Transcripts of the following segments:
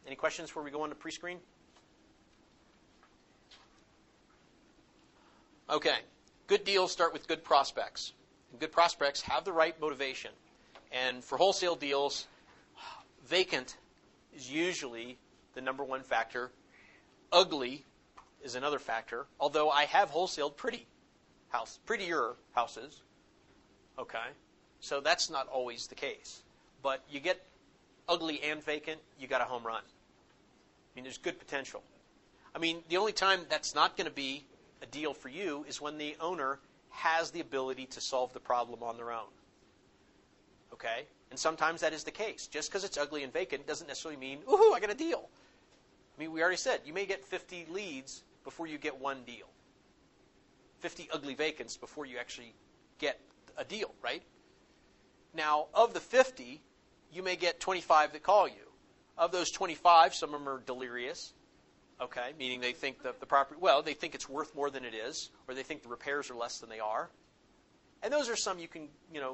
Any questions before we go on to pre-screen? Okay. Good deals start with good prospects. And good prospects have the right motivation. And for wholesale deals, vacant is usually the number one factor. Ugly is another factor, although I have wholesaled prettier houses. Okay? So that's not always the case. But you get ugly and vacant, you got a home run. I mean, there's good potential. I mean, the only time that's not going to be a deal for you is when the owner has the ability to solve the problem on their own. Okay? And sometimes that is the case. Just because it's ugly and vacant doesn't necessarily mean, ooh, I got a deal. I mean, we already said, you may get 50 leads before you get one deal. 50 ugly vacants before you actually get a deal, right? Now, of the 50, you may get 25 that call you. Of those 25, some of them are delirious, okay, meaning they think the property, well, they think it's worth more than it is, or they think the repairs are less than they are. And those are some you can,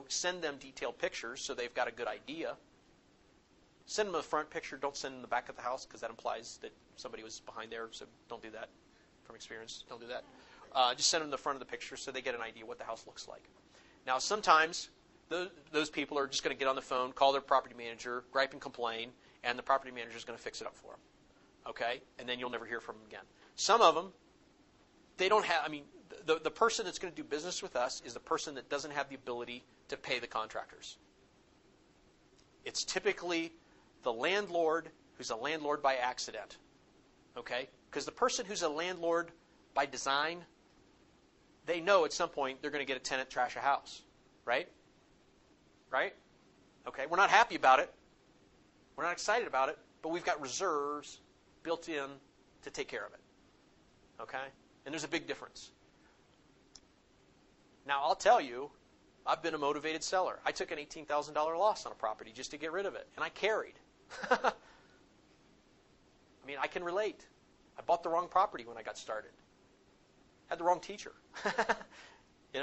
send them detailed pictures so they've got a good idea. Send them a front picture. Don't send them the back of the house because that implies that somebody was behind there, so don't do that from experience. Don't do that. Just send them the front of the picture so they get an idea what the house looks like. Now, sometimes those people are just going to get on the phone, call their property manager, gripe and complain, and the property manager is going to fix it up for them. Okay? And then you'll never hear from them again. Some of them, they don't have, the person that's going to do business with us is the person that doesn't have the ability to pay the contractors. It's typically the landlord who's a landlord by accident. Okay? Because the person who's a landlord by design, they know at some point they're going to get a tenant trash a house. Right? Right? Okay, we're not happy about it. We're not excited about it, but we've got reserves built in to take care of it. Okay? And there's a big difference. Now, I'll tell you, I've been a motivated seller. I took an $18,000 loss on a property just to get rid of it, and I carried. I mean, I can relate. I bought the wrong property when I got started. Had the wrong teacher. It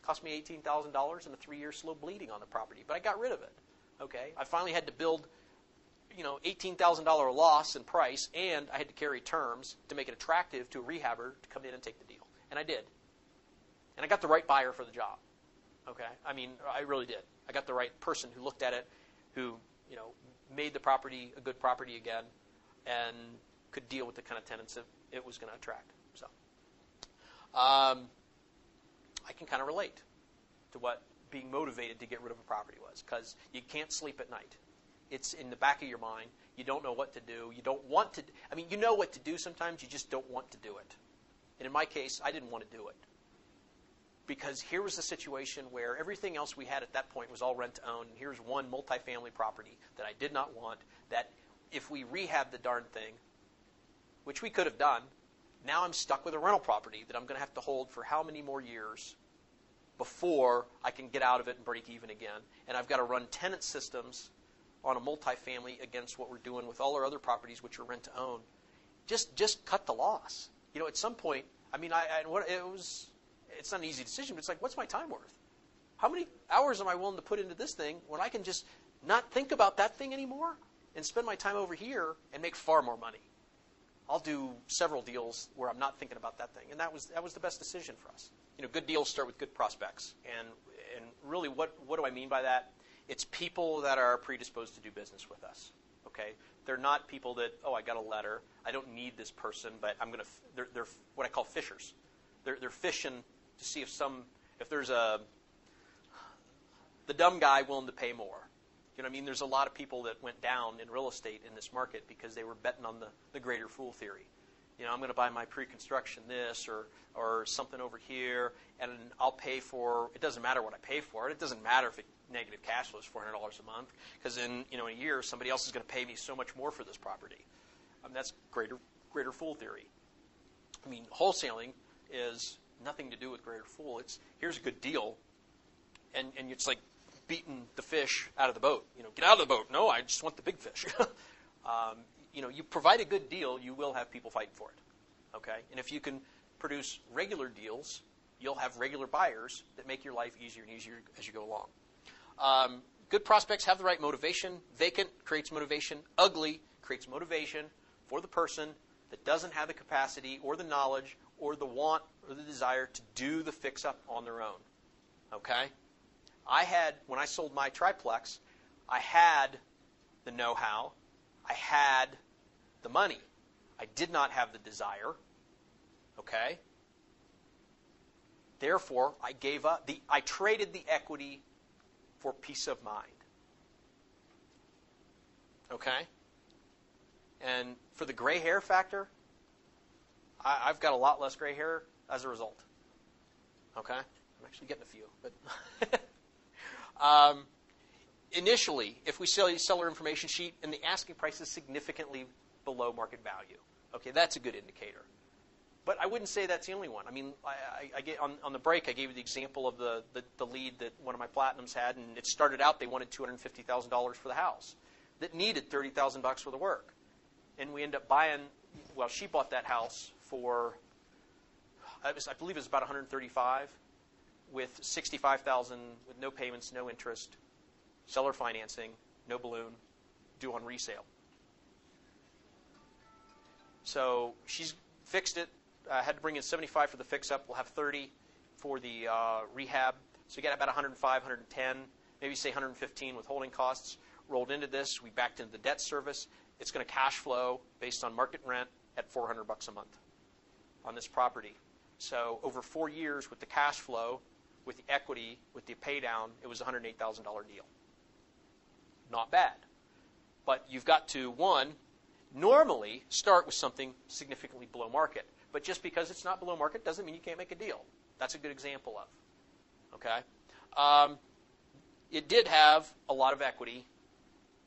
cost me $18,000 and a 3-year slow bleeding on the property, but I got rid of it. Okay? I finally had to build, $18,000 loss in price, and I had to carry terms to make it attractive to a rehabber to come in and take the deal. And I did. And I got the right buyer for the job. Okay? I mean, I really did. I got the right person who looked at it, who, made the property a good property again, and could deal with the kind of tenants that it was going to attract. So, I can kind of relate to what being motivated to get rid of a property was, because you can't sleep at night. It's in the back of your mind. You don't know what to do. You don't want to. You know what to do sometimes. You just don't want to do it. And in my case, I didn't want to do it. Because here was a situation where everything else we had at that point was all rent-to-own. And here's one multifamily property that I did not want, that if we rehabbed the darn thing, which we could have done, now I'm stuck with a rental property that I'm going to have to hold for how many more years before I can get out of it and break even again. And I've got to run tenant systems on a multifamily against what we're doing with all our other properties, which are rent-to-own. Just cut the loss. At some point, it's not an easy decision, but it's like, what's my time worth? How many hours am I willing to put into this thing when I can just not think about that thing anymore and spend my time over here and make far more money? I'll do several deals where I'm not thinking about that thing, and that was the best decision for us. Good deals start with good prospects, and really, what do I mean by that? It's people that are predisposed to do business with us. Okay, they're not people that, I got a letter, I don't need this person, but they're what I call fishers. They're fishing to see if there's the dumb guy willing to pay more. There's a lot of people that went down in real estate in this market because they were betting on the greater fool theory. I'm going to buy my pre-construction this or something over here, and I'll pay for, it doesn't matter what I pay for it. It doesn't matter if negative cash flow is $400 a month, because in a year, somebody else is going to pay me so much more for this property. That's greater fool theory. Wholesaling is nothing to do with greater fool. It's, here's a good deal, and it's like beating the fish out of the boat. Get out of the boat. No, I just want the big fish. You provide a good deal, you will have people fighting for it. Okay? And if you can produce regular deals, you'll have regular buyers that make your life easier and easier as you go along. good prospects have the right motivation. Vacant creates motivation. Ugly creates motivation for the person that doesn't have the capacity or the knowledge or the want or the desire to do the fix-up on their own. Okay? When I sold my triplex, I had the know-how. I had the money. I did not have the desire. Okay? Therefore, I gave up. I traded the equity for peace of mind. Okay? And for the gray hair factor, I've got a lot less gray hair as a result. Okay? I'm actually getting a few. But initially, if we sell a seller information sheet and the asking price is significantly below market value, okay, that's a good indicator. But I wouldn't say that's the only one. I mean, on the break, I gave you the example of the lead that one of my platinums had, and it started out they wanted $250,000 for the house that needed $30,000 worth of work. And we ended up buying, well, she bought that house for, I believe it was about $135,000 with $65,000 with no payments, no interest, seller financing, no balloon, due on resale. So she's fixed it. Had to bring in $75,000 for the fix-up. We'll have $30,000 for the rehab. So you get about $105,000, $110,000, maybe say $115,000 with holding costs. Rolled into this. We backed into the debt service. It's going to cash flow based on market rent at $400 a month on this property. So over 4 years with the cash flow, with the equity, with the pay down, it was a $108,000 deal. Not bad. But you've got to, one, normally start with something significantly below market. But just because it's not below market doesn't mean you can't make a deal. That's a good example of. Okay? It did have a lot of equity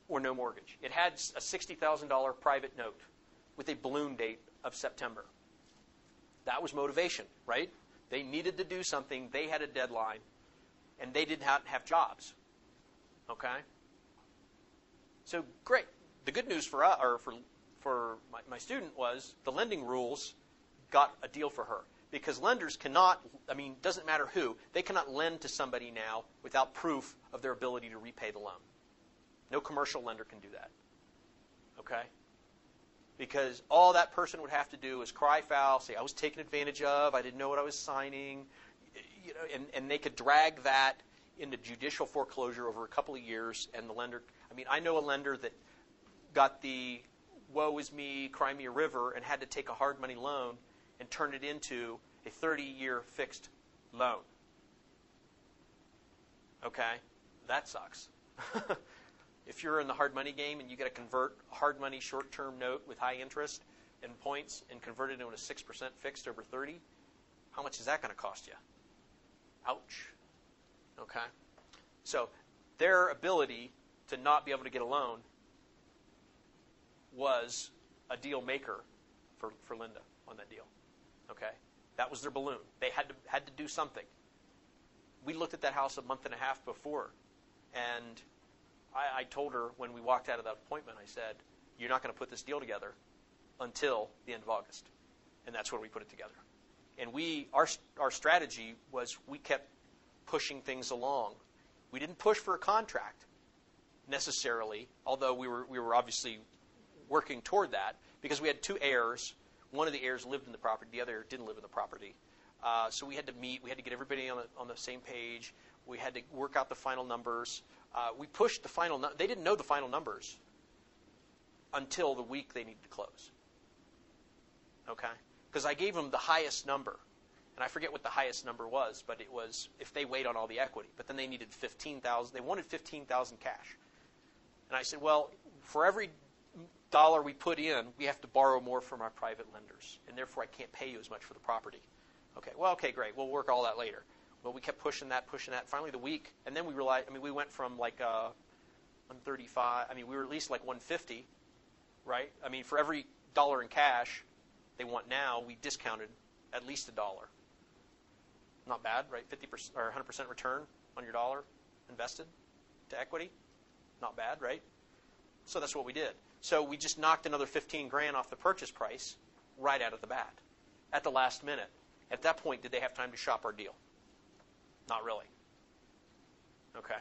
or no mortgage. It had a $60,000 private note with a balloon date of September. That was motivation, right? They needed to do something. They had a deadline, and they didn't have jobs. Okay? So great. The good news for us, or for my student was the lending rules got a deal for her. Because lenders cannot, I mean, doesn't matter who, they cannot lend to somebody now without proof of their ability to repay the loan. No commercial lender can do that. Okay? Because all that person would have to do is cry foul, say, I was taken advantage of, I didn't know what I was signing, you know, and they could drag that into judicial foreclosure over a couple of years, and the lender, I mean, I know a lender that got the woe is me, cry me a river, and had to take a hard money loan and turn it into a 30-year fixed loan. Okay? That sucks. If you're in the hard money game and you got to convert a hard money short-term note with high interest and points and convert it into a 6% fixed over 30, how much is that going to cost you? Ouch. Okay? So their ability to not be able to get a loan was a deal maker for Linda on that deal. Okay? That was their balloon. They had to do something. We looked at that house a month and a half before, and I told her when we walked out of that appointment, I said, you're not going to put this deal together until the end of August. And that's when we put it together. And our strategy was we kept pushing things along. We didn't push for a contract necessarily, although we were obviously working toward that, because we had two heirs. One of the heirs lived in the property. The other heir didn't live in the property. So we had to meet. We had to get everybody on the same page. We had to work out the final numbers. We pushed the final. They didn't know the final numbers until the week they needed to close. Okay, because I gave them the highest number, and I forget what the highest number was, but it was if they weighed on all the equity. But then they needed $15,000. They wanted $15,000 cash, and I said, well, for every dollar we put in, we have to borrow more from our private lenders, and therefore I can't pay you as much for the property. Okay, well, okay, great. We'll work all that later. Well, we kept pushing that. Finally, the week, and then we realized. I mean, we went from like 135. I mean, we were at least like 150, right? I mean, for every dollar in cash they want now, we discounted at least $1. Not bad, right? 50% or 100% return on your dollar invested to equity. Not bad, right? So that's what we did. So we just knocked another $15,000 off the purchase price right out of the bat, at the last minute. At that point, did they have time to shop our deal? Not really. Okay.